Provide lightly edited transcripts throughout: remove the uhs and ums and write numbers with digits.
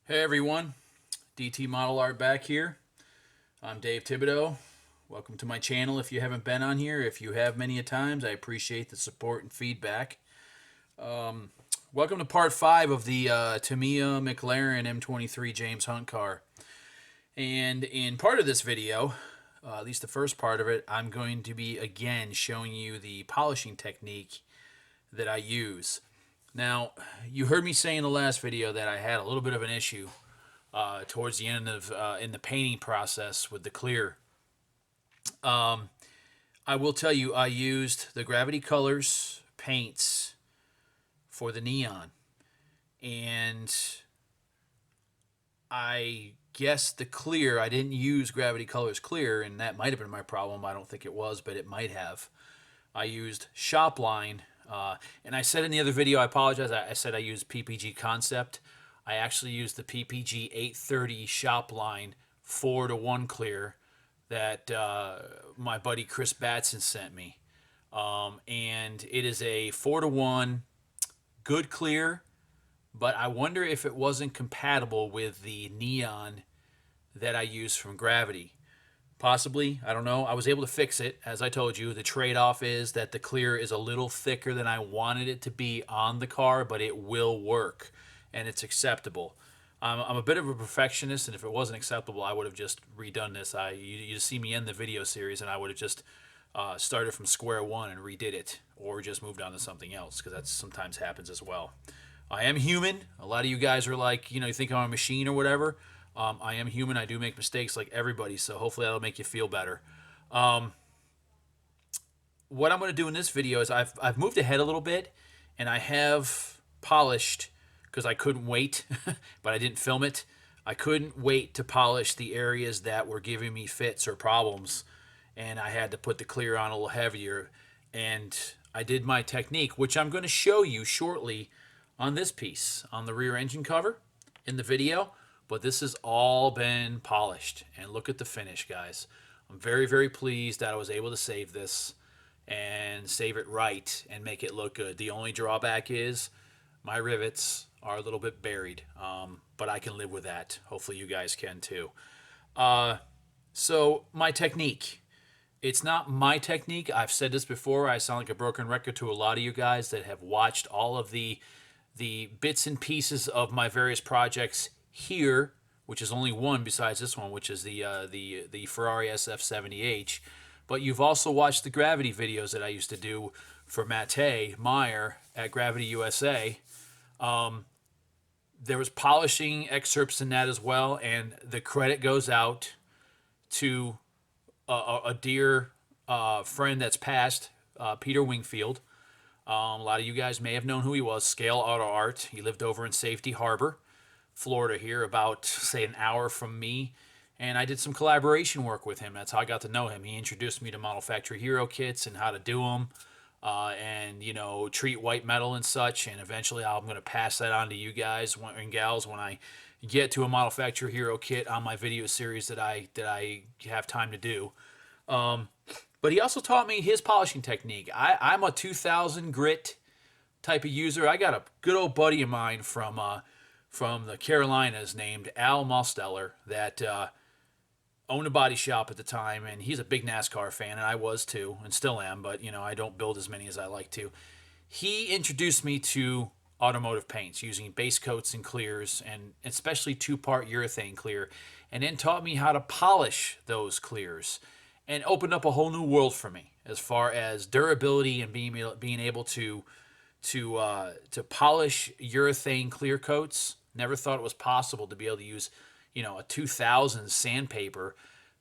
Hey everyone, DT Model Art back here. I'm Dave Thibodeau. Welcome to my channel if you haven't been on here. If you have many a times, I appreciate the support and feedback. Welcome to part 5 of the Tamiya McLaren M23 James Hunt car. And in part of this video, at least the first part of it, I'm going to be again showing you the polishing technique that I use. Now, you heard me say in the last video that I had a little bit of an issue towards the end of in the painting process with the clear. I will tell you, I used the Gravity Colors paints for the neon, and I guess the clear, I didn't use Gravity Colors clear, and that might have been my problem. I don't think it was, but it might have. I used Shopline, and I said in the other video, I apologize, I said I used PPG Concept. I actually used the PPG 830 Shopline 4-to-1 clear that my buddy Chris Batson sent me. And it is a 4-to-1 good clear, but I wonder if it wasn't compatible with the neon that I use from Gravity. Possibly, I don't know. I was able to fix it. As I told you, the trade-off is that the clear is a little thicker than I wanted it to be on the car, but it will work, and it's acceptable. I'm a bit of a perfectionist, and if it wasn't acceptable, I would have just redone this. You see me end the video series, and I would have just started from square one and redid it, or just moved on to something else, because that sometimes happens as well. I am human. A lot of you guys are like, you think I'm a machine or whatever. I am human. I do make mistakes like everybody, so hopefully that'll make you feel better. What I'm going to do in this video is I've moved ahead a little bit, and I have polished, because I couldn't wait, but I didn't film it. I couldn't wait to polish the areas that were giving me fits or problems, and I had to put the clear on a little heavier, and I did my technique, which I'm going to show you shortly on this piece, on the rear engine cover in the video. But this has all been polished, and look at the finish, guys. I'm very, very pleased that I was able to save this and save it right and make it look good. The only drawback is my rivets are a little bit buried, but I can live with that. Hopefully you guys can too. So my technique. It's not my technique. I've said this before. I sound like a broken record to a lot of you guys that have watched all of the bits and pieces of my various projects here, which is only one besides this one, which is the Ferrari SF70H. But you've also watched the Gravity videos that I used to do for Mate Meyer at Gravity USA. There was polishing excerpts in that as well, and the credit goes out to a dear friend that's passed, Peter Wingfield. A lot of you guys may have known who he was, Scale Auto Art. He lived over in Safety Harbor, Florida here, about, say, an hour from me. And I did some collaboration work with him. That's how I got to know him. He introduced me to Model Factory Hero kits and how to do them. And, treat white metal and such. And eventually I'm going to pass that on to you guys and gals when I get to a Model Factory Hero kit on my video series that I have time to do. But he also taught me his polishing technique. I'm a 2000 grit type of user. I got a good old buddy of mine from the Carolinas named Al Mosteller that owned a body shop at the time, and he's a big NASCAR fan, and I was too, and still am, but I don't build as many as I like to. He introduced me to automotive paints using base coats and clears, and especially two-part urethane clear, and then taught me how to polish those clears, and opened up a whole new world for me as far as durability and being able to polish urethane clear coats. Never thought it was possible to be able to use, a 2000 sandpaper,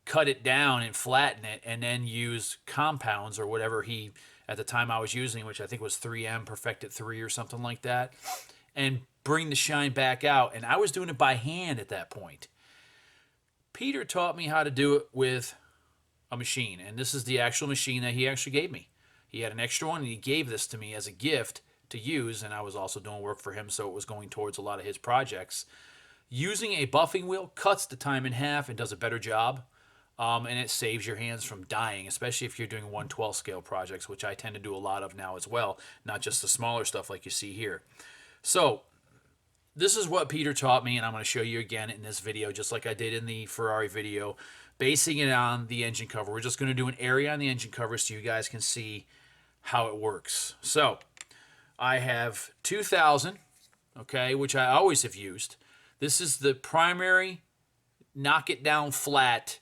cut it down and flatten it, and then use compounds or whatever he, at the time I was using, which I think was 3M Perfected 3 or something like that, and bring the shine back out. And I was doing it by hand at that point. Peter taught me how to do it with a machine, and this is the actual machine that he actually gave me. He had an extra one, and he gave this to me as a gift to use, and I was also doing work for him, so it was going towards a lot of his projects. Using a buffing wheel cuts the time in half and does a better job, and it saves your hands from dying, especially if you're doing 1/12 scale projects, which I tend to do a lot of now as well, not just the smaller stuff like you see here. So this is what Peter taught me, and I'm going to show you again in this video, just like I did in the Ferrari video, basing it on the engine cover. We're just going to do an area on the engine cover so you guys can see how it works. So I have 2000, okay, which I always have used. This is the primary knock it down flat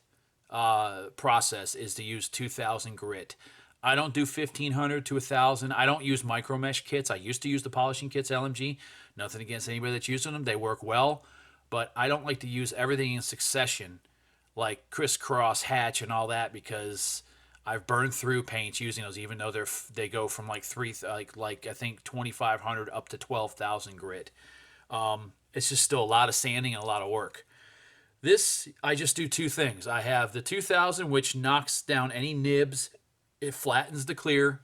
process, is to use 2000 grit. I don't do 1500 to 1000. I don't use micro mesh kits. I used to use the polishing kits, LMG. Nothing against anybody that's using them. They work well, but I don't like to use everything in succession like crisscross hatch and all that, because I've burned through paints using those, even though they go from like I think 2500 up to 12,000 grit. It's just still a lot of sanding and a lot of work. This, I just do two things. I have the 2000, which knocks down any nibs. It flattens the clear.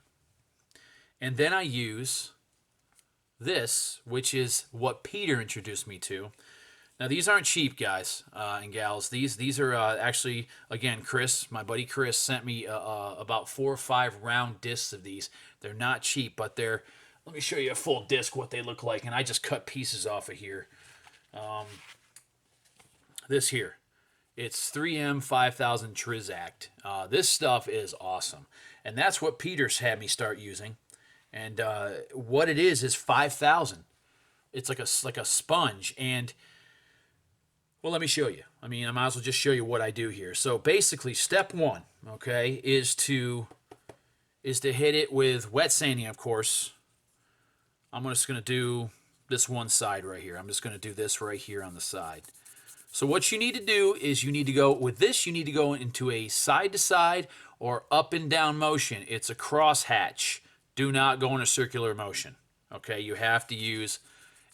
And then I use this, which is what Peter introduced me to. Now, these aren't cheap, guys and gals. These are actually, again, Chris, my buddy Chris, sent me about 4 or 5 round discs of these. They're not cheap, but they're, let me show you a full disc, what they look like. And I just cut pieces off of here. This here, it's 3M 5000 Trizact. This stuff is awesome. And that's what Peter's had me start using. And what it is 5000. It's like a sponge. And, well, let me show you. I mean, I might as well just show you what I do here. So basically, step one, okay, is to hit it with wet sanding, of course. I'm just going to do this one side right here. I'm just going to do this right here on the side. So what you need to do is you need to go, with this, you need to go into a side-to-side or up and down motion. It's a cross hatch. Do not go in a circular motion. Okay, you have to use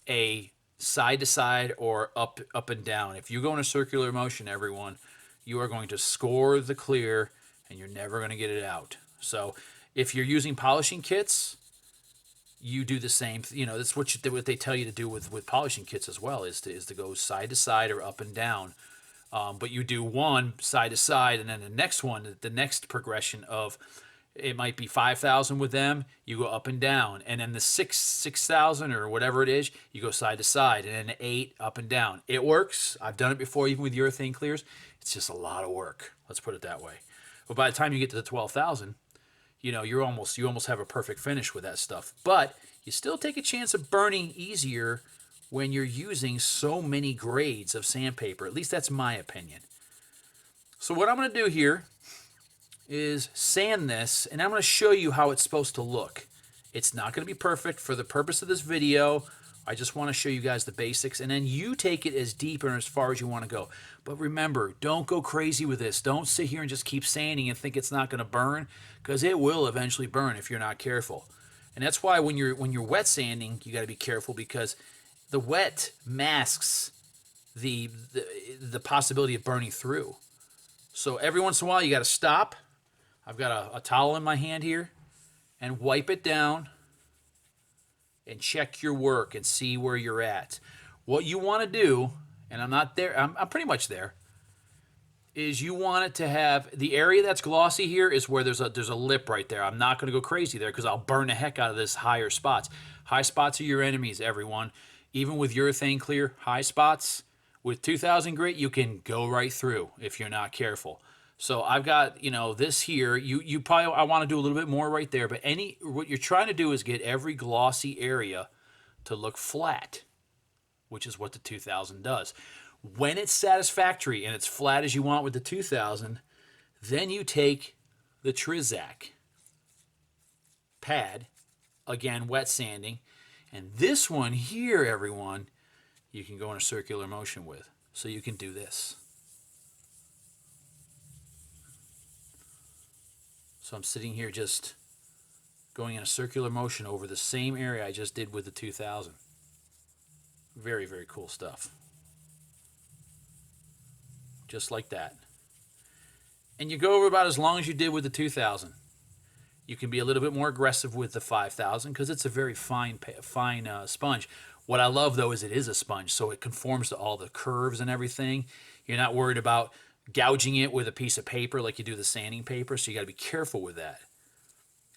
a side-to-side or up and down. If you go in a circular motion, everyone, you are going to score the clear and you're never going to get it out. So if you're using polishing kits, you do the same. You know, that's what they tell you to do with polishing kits as well, is to go side to side or up and down. But you do one side to side, and then the next one, the next progression of, it might be 5000 with them, you go up and down, and then the 6000 or whatever it is, you go side to side, and then the 8 up and down. It works. I've done it before, even with urethane clears. It's just a lot of work. Let's put it that way. But by the time you get to the 12,000, you know, you almost have a perfect finish with that stuff. But you still take a chance of burning easier when you're using so many grades of sandpaper. At least that's my opinion. So what I'm going to do here is sand this, and I'm going to show you how it's supposed to look. It's not going to be perfect for the purpose of this video. I just want to show you guys the basics, and then you take it as deep and as far as you want to go. But remember, don't go crazy with this. Don't sit here and just keep sanding and think it's not going to burn, because it will eventually burn if you're not careful. And that's why when you're wet sanding, you got to be careful, because the wet masks the possibility of burning through. So every once in a while, you got to stop. I've got a towel in my hand here, and wipe it down and check your work and see where you're at. What you want to do, and I'm not there, I'm pretty much there, is you want it to have, the area that's glossy here is where there's a lip right there. I'm not going to go crazy there, because I'll burn the heck out of this higher spots. High spots are your enemies, everyone. Even with urethane clear, high spots, with 2000 grit, you can go right through if you're not careful. So I've got, you know, this here. You probably, I want to do a little bit more right there, but what you're trying to do is get every glossy area to look flat, which is what the 2000 does. When it's satisfactory and it's flat as you want with the 2000, then you take the Trizact pad, again, wet sanding, and this one here, everyone, you can go in a circular motion with. So you can do this. So I'm sitting here just going in a circular motion over the same area I just did with the 2000. Very, very cool stuff. Just like that. And you go over about as long as you did with the 2000. You can be a little bit more aggressive with the 5000 because it's a very fine sponge. What I love, though, is it is a sponge, so it conforms to all the curves and everything. You're not worried about gouging it with a piece of paper like you do the sanding paper, so you got to be careful with that.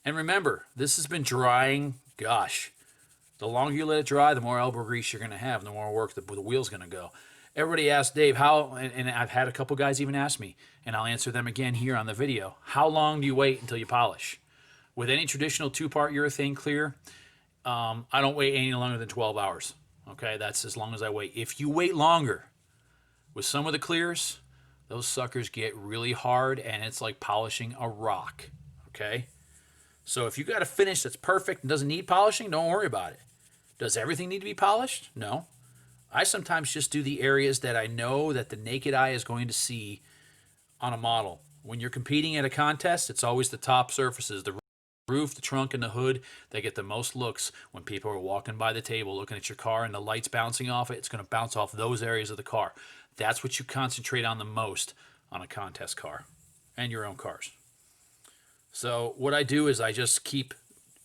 And remember, this has been drying, gosh, The longer you let it dry, the more elbow grease you're going to have, and the more work the wheel's going to go. Everybody asked Dave, how, and I've had a couple guys even ask me, and I'll answer them again here on the video, how long do you wait until you polish? With any traditional 2-part urethane clear, I don't wait any longer than 12 hours. Okay, that's as long as I wait. If you wait longer, with some of the clears, those suckers get really hard, and it's like polishing a rock. Okay? So if you got a finish that's perfect and doesn't need polishing, don't worry about it. Does everything need to be polished? No. I sometimes just do the areas that I know that the naked eye is going to see on a model. When you're competing at a contest, it's always the top surfaces, the roof, the trunk, and the hood that get the most looks. When people are walking by the table looking at your car and the light's bouncing off it, it's going to bounce off those areas of the car. That's what you concentrate on the most on a contest car and your own cars. So what I do is I just keep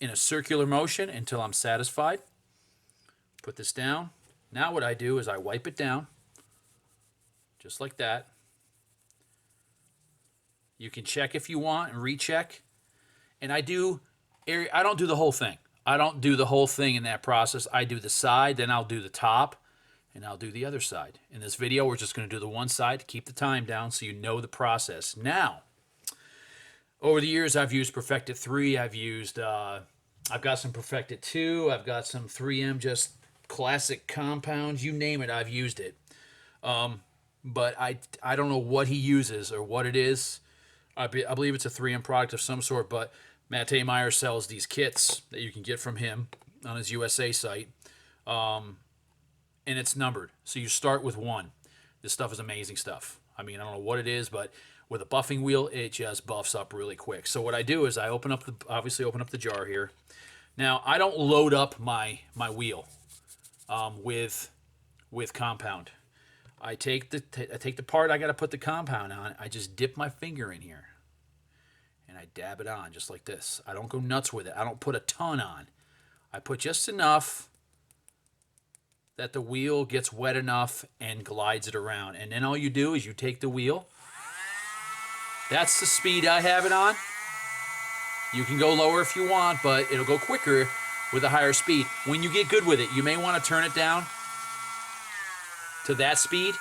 in a circular motion until I'm satisfied. Put this down. Now what I do is I wipe it down, just like that. You can check if you want and recheck. And I don't do the whole thing. I don't do the whole thing in that process. I do the side, then I'll do the top, and I'll do the other side. In this video, we're just going to do the one side to keep the time down so you know the process. Now, over the years, I've used Perfected 3. I've got some Perfected 2. I've got some 3M just classic compounds. You name it, I've used it. But I don't know what he uses or what it is. I believe it's a 3M product of some sort, but Matt Meyer sells these kits that you can get from him on his USA site. And it's numbered. So you start with 1. This stuff is amazing stuff. I mean, I don't know what it is, but with a buffing wheel, it just buffs up really quick. So what I do is I obviously open up the jar here. Now, I don't load up my wheel with compound. I take the part I got to put the compound on. I just dip my finger in here, and I dab it on just like this. I don't go nuts with it. I don't put a ton on. I put just enough that the wheel gets wet enough and glides it around. And then all you do is you take the wheel. That's the speed I have it on. You can go lower if you want, but it'll go quicker with a higher speed. When you get good with it, you may want to turn it down to that speed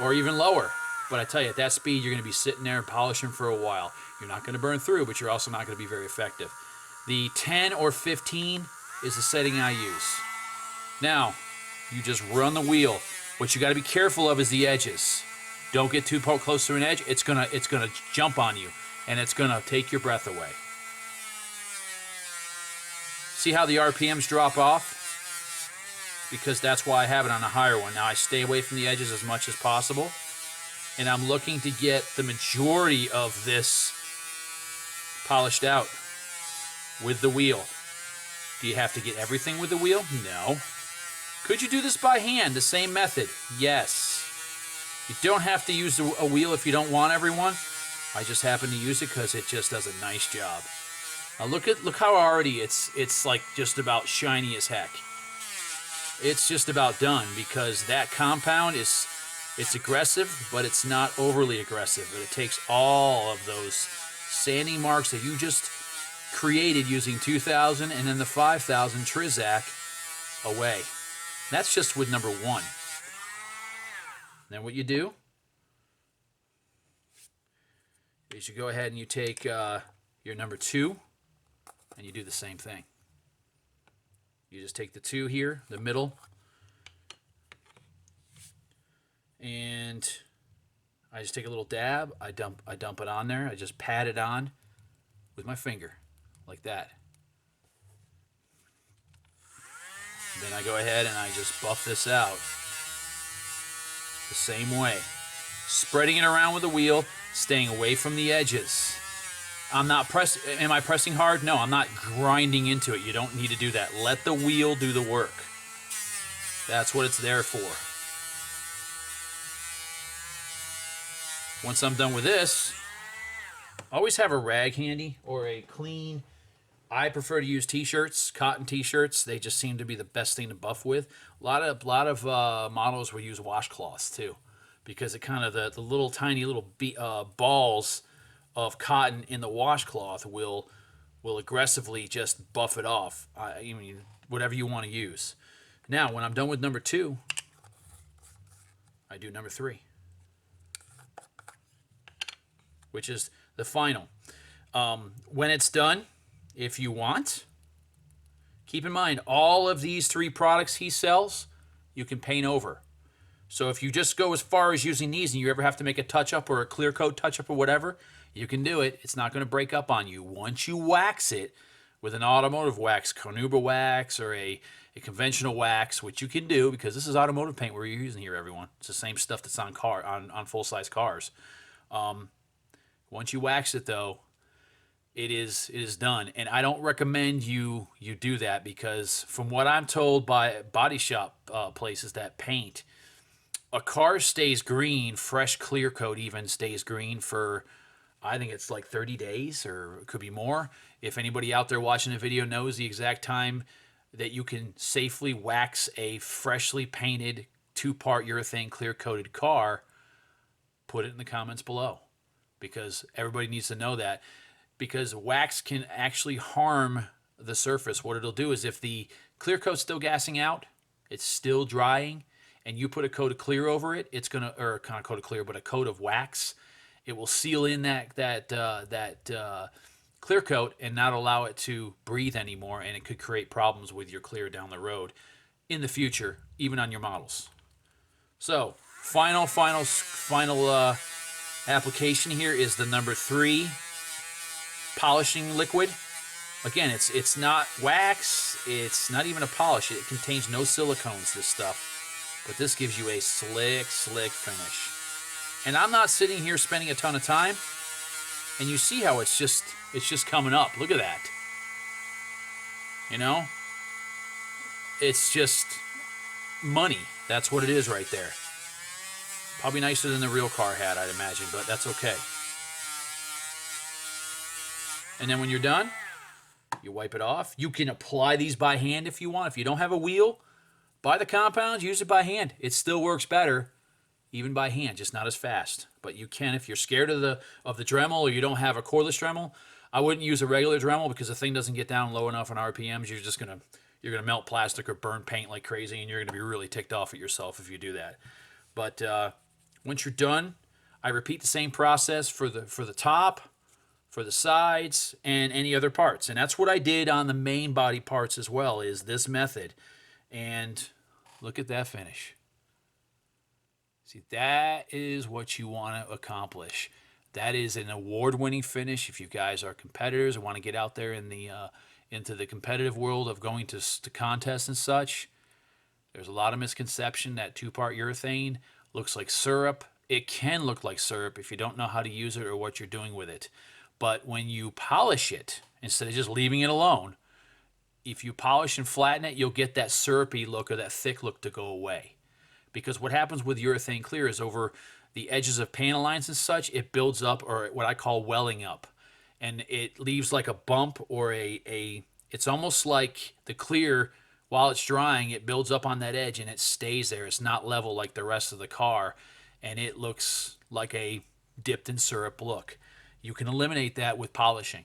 or even lower. But I tell you, at that speed, you're going to be sitting there and polishing for a while. You're not going to burn through, but you're also not going to be very effective. The 10 or 15 is the setting I use. Now, you just run the wheel. What you got to be careful of is the edges. Don't get too close to an edge. It's gonna jump on you, and it's gonna take your breath away. See how the RPMs drop off? Because that's why I have it on a higher one. Now I stay away from the edges as much as possible, and I'm looking to get the majority of this polished out with the wheel. Do you have to get everything with the wheel? No. Could you do this by hand, the same method? Yes. You don't have to use a wheel if you don't want everyone. I just happen to use it because it just does a nice job. Now look how already it's like just about shiny as heck. It's just about done because that compound it's aggressive, but it's not overly aggressive. But it takes all of those sanding marks that you just created using 2000 and then the 5000 Trizac away. That's just with number 1. Then what you do is you go ahead and you take your number 2 and you do the same thing. You just take the 2 here, the middle, and I just take a little dab. I dump it on there. I just pat it on with my finger like that. Then I go ahead and I just buff this out the same way. Spreading it around with the wheel, staying away from the edges. I'm not pressing. Am I pressing hard? No, I'm not grinding into it. You don't need to do that. Let the wheel do the work. That's what it's there for. Once I'm done with this, always have a rag handy or a clean. I prefer to use t-shirts, cotton t-shirts. They just seem to be the best thing to buff with. A lot of models will use washcloths too, because it kind of the little tiny little balls of cotton in the washcloth will will aggressively just buff it off. I mean, whatever you want to use. Now, when I'm done with number 2, I do number 3, which is the final. When it's done, if you want, keep in mind, all of these 3 products he sells, you can paint over. So if you just go as far as using these and you ever have to make a touch-up or a clear coat touch-up or whatever, you can do it. It's not going to break up on you. Once you wax it with an automotive wax, carnauba wax, or a conventional wax, which you can do because this is automotive paint we're using here, everyone. It's the same stuff that's on full-size cars. Once you wax it, though, it is done. And I don't recommend you do that because from what I'm told by body shop places that paint, a car stays green, fresh clear coat even stays green for, I think it's like 30 days or it could be more. If anybody out there watching the video knows the exact time that you can safely wax a freshly painted 2-part urethane clear coated car, put it in the comments below because everybody needs to know that. Because wax can actually harm the surface. What it'll do is if the clear coat's still gassing out, it's still drying, and you put a coat of clear over it, it's gonna, or kind of coat of clear, but a coat of wax, it will seal in that clear coat and not allow it to breathe anymore, and it could create problems with your clear down the road in the future, even on your models. So final application here is the number 3 polishing liquid. Again, it's not wax, it's not even a polish, it contains no silicones, this stuff. But this gives you a slick finish. And I'm not sitting here spending a ton of time. And you see how it's just coming up. Look at that. You know? It's just money. That's what it is right there. Probably nicer than the real car had, I'd imagine, but that's okay. And then when you're done, you wipe it off. You can apply these by hand if you want. If you don't have a wheel, buy the compounds, use it by hand. It still works better, even by hand, just not as fast. But you can, if you're scared of the Dremel or you don't have a cordless Dremel, I wouldn't use a regular Dremel because the thing doesn't get down low enough on RPMs. You're gonna melt plastic or burn paint like crazy, and you're gonna be really ticked off at yourself if you do that. But once you're done, I repeat the same process for the top, for the sides, and any other parts. And that's what I did on the main body parts as well, is this method. And look at that finish. See, that is what you want to accomplish. That is an award-winning finish. If you guys are competitors and want to get out there in the into the competitive world of going to contests and such, there's a lot of misconception that 2-part urethane looks like syrup. It can look like syrup if you don't know how to use it or what you're doing with it. But when you polish it, instead of just leaving it alone, if you polish and flatten it, you'll get that syrupy look or that thick look to go away. Because what happens with urethane clear is over the edges of panel lines and such, it builds up, or what I call welling up. And it leaves like a bump or it's almost like the clear, while it's drying, it builds up on that edge and it stays there. It's not level like the rest of the car. And it looks like a dipped in syrup look. You can eliminate that with polishing.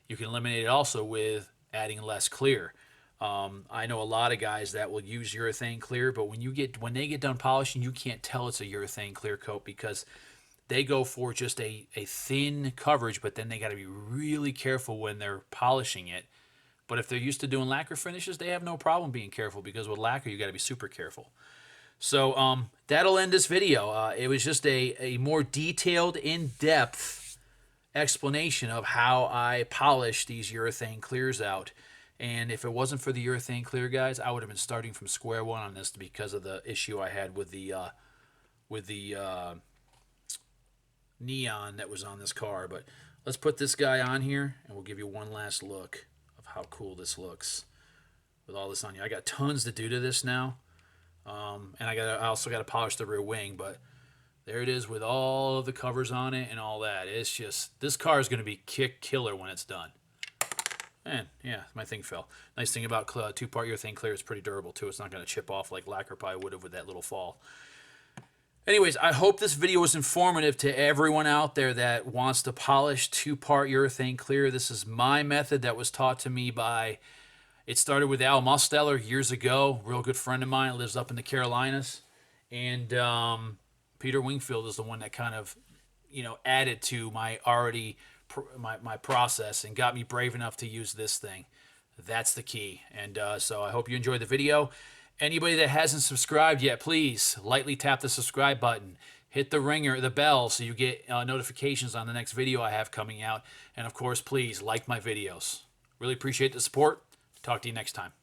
You can eliminate it also with adding less clear. I know a lot of guys that will use urethane clear, but when they get done polishing, you can't tell it's a urethane clear coat because they go for just a thin coverage, but then they got to be really careful when they're polishing it. But if they're used to doing lacquer finishes, they have no problem being careful because with lacquer, you got to be super careful. So that'll end this video. It was just a more detailed, in-depth explanation of how I polish these urethane clears out. And if it wasn't for the urethane clear, guys, I would have been starting from square one on this because of the issue I had with the neon that was on this car. But let's put this guy on here, and we'll give you one last look of how cool this looks with all this on you. I got tons to do to this now, and I also got to polish the rear wing, but there it is with all of the covers on it and all that. It's just, this car is going to be killer when it's done. And yeah, my thing fell. Nice thing about 2-part urethane clear, it's pretty durable too. It's not going to chip off like lacquer probably would have with that little fall. Anyways, I hope this video was informative to everyone out there that wants to polish 2-part urethane clear. This is my method that was taught to me by, it started with Al Musteller years ago, real good friend of mine, lives up in the Carolinas. And Peter Wingfield is the one that kind of, added to my already, my process and got me brave enough to use this thing. That's the key. And so I hope you enjoyed the video. Anybody that hasn't subscribed yet, please lightly tap the subscribe button. Hit the ringer, the bell, so you get notifications on the next video I have coming out. And of course, please like my videos. Really appreciate the support. Talk to you next time.